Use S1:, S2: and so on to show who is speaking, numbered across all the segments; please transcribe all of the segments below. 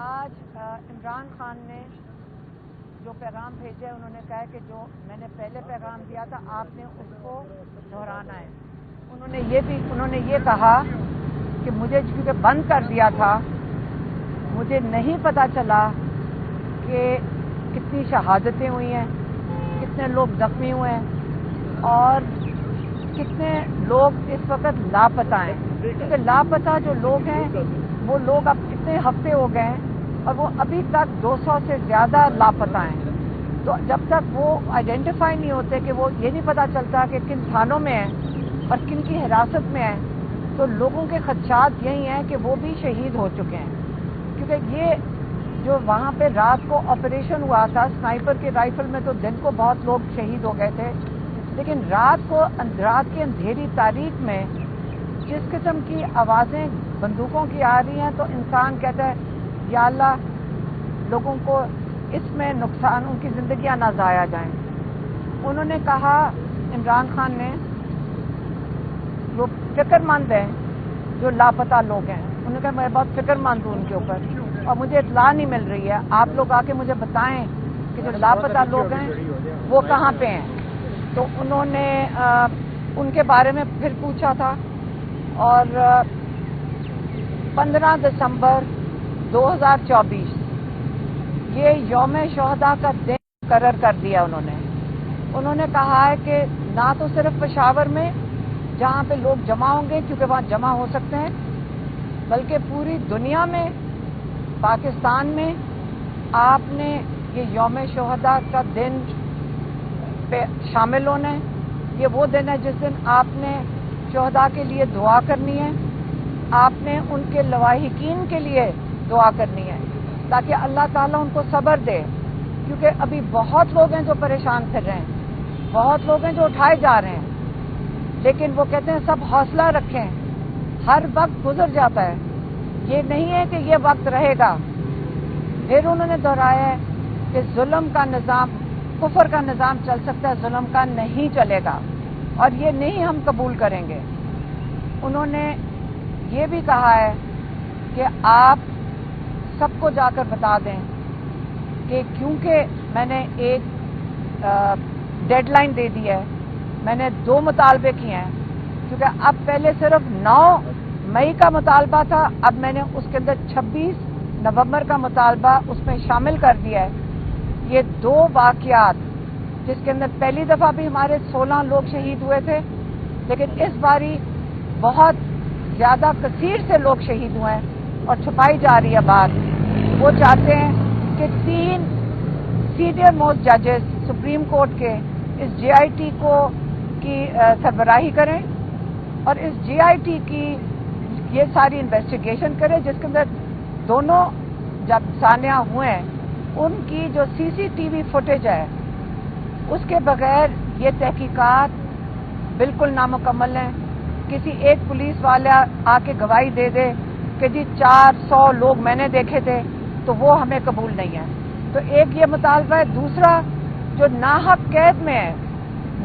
S1: آج عمران خان نے جو پیغام بھیجا ہے، انہوں نے کہا کہ جو میں نے پہلے پیغام دیا تھا آپ نے اس کو دہرانا ہے۔ انہوں نے یہ کہا کہ مجھے کیونکہ بند کر دیا تھا، مجھے نہیں پتہ چلا کہ کتنی شہادتیں ہوئی ہیں، کتنے لوگ زخمی ہوئے ہیں اور کتنے لوگ اس وقت لاپتہ ہیں، کیونکہ لاپتہ جو لوگ ہیں وہ لوگ اب کتنے ہفتے ہو گئے ہیں اور وہ ابھی تک 200 سے زیادہ لاپتہ ہیں۔ تو جب تک وہ آئیڈینٹیفائی نہیں ہوتے کہ وہ یہ نہیں پتہ چلتا کہ کن تھانوں میں ہیں اور کن کی حراست میں ہیں، تو لوگوں کے خدشات یہی ہیں کہ وہ بھی شہید ہو چکے ہیں۔ کیونکہ یہ جو وہاں پہ رات کو آپریشن ہوا تھا سنائپر کے رائفل میں، تو دن کو بہت لوگ شہید ہو گئے تھے، لیکن رات کی اندھیری تاریک میں جس قسم کی آوازیں بندوقوں کی آ رہی ہیں، تو انسان کہتا ہے یا اللہ لوگوں کو اس میں نقصان، ان کی زندگیاں نہ ضائع جائیں۔ انہوں نے کہا، عمران خان نے، جو فکر مند ہیں جو لاپتہ لوگ ہیں، انہوں نے کہا میں بہت فکر مند ہوں ان کے اوپر اور مجھے اطلاع نہیں مل رہی ہے، آپ لوگ آ کے مجھے بتائیں کہ جو لاپتہ لوگ ہیں وہ کہاں پہ ہیں۔ تو انہوں نے ان کے بارے میں پھر پوچھا تھا اور 15 دسمبر 2024 یہ یوم شہداء کا دن مقرر کر دیا انہوں نے کہا ہے کہ نہ تو صرف پشاور میں جہاں پہ لوگ جمع ہوں گے کیونکہ وہاں جمع ہو سکتے ہیں، بلکہ پوری دنیا میں، پاکستان میں آپ نے یہ یوم شہداء کا دن پہ شامل ہونا ہے۔ یہ وہ دن ہے جس دن آپ نے شہداء کے لیے دعا کرنی ہے، آپ نے ان کے لواحقین کے لیے دعا کرنی ہے تاکہ اللہ تعالیٰ ان کو صبر دے، کیونکہ ابھی بہت لوگ ہیں جو پریشان پھر رہے ہیں، بہت لوگ ہیں جو اٹھائے جا رہے ہیں، لیکن وہ کہتے ہیں سب حوصلہ رکھیں، ہر وقت گزر جاتا ہے، یہ نہیں ہے کہ یہ وقت رہے گا۔ پھر انہوں نے دہرایا ہے کہ ظلم کا نظام، کفر کا نظام چل سکتا ہے، ظلم کا نہیں چلے گا اور یہ نہیں ہم قبول کریں گے۔ انہوں نے یہ بھی کہا ہے کہ آپ سب کو جا کر بتا دیں کہ کیونکہ میں نے ایک ڈیڈ لائن دے دی ہے، میں نے 2 مطالبے کیے ہیں، کیونکہ اب پہلے صرف 9 مئی کا مطالبہ تھا، اب میں نے اس کے اندر 26 نومبر کا مطالبہ اس میں شامل کر دیا ہے۔ یہ 2 واقعات جس کے اندر پہلی دفعہ بھی ہمارے 16 لوگ شہید ہوئے تھے، لیکن اس باری بہت زیادہ کثیر سے لوگ شہید ہوئے ہیں اور چھپائی جا رہی ہے بات۔ وہ چاہتے ہیں کہ 3 سینئر موسٹ ججز سپریم کورٹ کے اس جے آئی ٹی کی سربراہی کریں اور اس جے آئی ٹی کی یہ ساری انویسٹیگیشن کریں جس کے اندر دونوں جب سانحہ ہوئے ہیں ان کی جو سی سی ٹی وی فوٹیج ہے اس کے بغیر یہ تحقیقات بالکل نامکمل ہیں۔ کسی ایک پولیس والا آ کے گواہی دے دے کہ جی 400 لوگ میں نے دیکھے تھے تو وہ ہمیں قبول نہیں ہے۔ تو ایک یہ مطالبہ ہے، دوسرا جو ناحق قید میں ہے،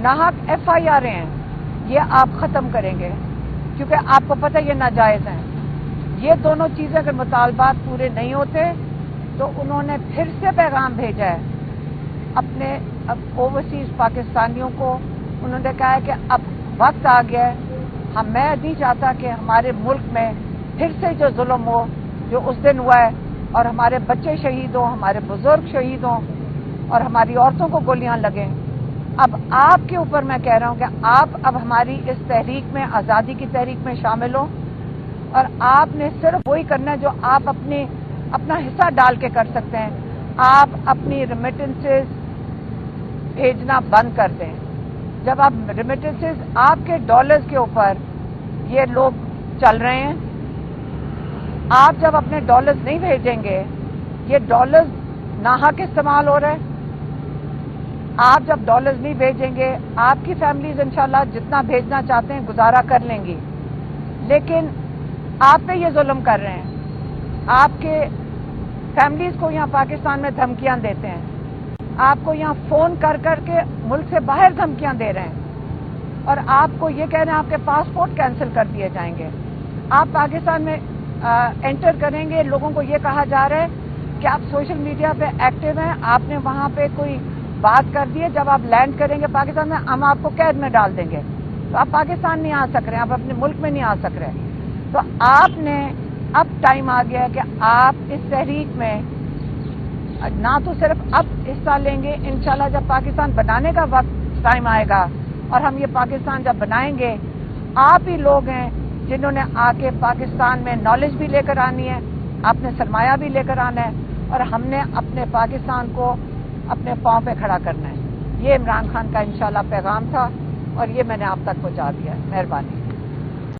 S1: ناحق ایف آئی آر ہیں، یہ آپ ختم کریں گے کیونکہ آپ کو پتہ یہ ناجائز ہیں۔ یہ دونوں چیزیں اگر مطالبات پورے نہیں ہوتے تو انہوں نے پھر سے پیغام بھیجا ہے اپنے اوورسیز پاکستانیوں کو۔ انہوں نے کہا ہے کہ اب وقت آ گیا ہے، میں نہیں چاہتا کہ ہمارے ملک میں پھر سے جو ظلم ہو جو اس دن ہوا ہے اور ہمارے بچے شہید ہوں، ہمارے بزرگ شہید ہوں اور ہماری عورتوں کو گولیاں لگیں۔ اب آپ کے اوپر میں کہہ رہا ہوں کہ آپ اب ہماری اس تحریک میں، آزادی کی تحریک میں شامل ہوں اور آپ نے صرف وہی کرنا ہے جو آپ اپنا حصہ ڈال کے کر سکتے ہیں۔ آپ اپنی ریمیٹنسز بھیجنا بند کر دیں۔ جب آپ ریمیٹنسز، آپ کے ڈالرز کے اوپر یہ لوگ چل رہے ہیں، آپ جب اپنے ڈالرز نہیں بھیجیں گے، یہ ڈالرز ناحق استعمال ہو رہے ہیں۔ آپ جب ڈالرز نہیں بھیجیں گے، آپ کی فیملیز انشاءاللہ جتنا بھیجنا چاہتے ہیں گزارا کر لیں گی، لیکن آپ پہ یہ ظلم کر رہے ہیں۔ آپ کے فیملیز کو یہاں پاکستان میں دھمکیاں دیتے ہیں، آپ کو یہاں فون کر کر کے ملک سے باہر دھمکیاں دے رہے ہیں اور آپ کو یہ کہہ رہے ہیں آپ کے پاسپورٹ کینسل کر دیے جائیں گے۔ آپ پاکستان میں انٹر کریں گے، لوگوں کو یہ کہا جا رہا ہے کہ آپ سوشل میڈیا پہ ایکٹیو ہیں, آپ نے وہاں پہ کوئی بات کر دی ہے, جب آپ لینڈ کریں گے پاکستان میں ہم آپ کو قید میں ڈال دیں گے, تو آپ پاکستان نہیں آ سک رہے, آپ اپنے ملک میں نہیں آ سک رہے. تو آپ نے اب ٹائم آ گیا ہے کہ آپ اس تحریک میں نہ تو صرف اب حصہ لیں گے, انشاءاللہ جب پاکستان بنانے کا وقت ٹائم آئے گا اور ہم یہ پاکستان جب بنائیں گے, آپ ہی لوگ ہیں جنہوں نے آ کے پاکستان میں نالج بھی لے کر آنی ہے, آپ نے سرمایہ بھی لے کر آنا ہے, اور ہم نے اپنے پاکستان کو اپنے پاؤں پہ کھڑا کرنا ہے. یہ عمران خان کا انشاءاللہ پیغام تھا اور یہ میں نے آپ تک پہنچا دیا ہے. مہربانی.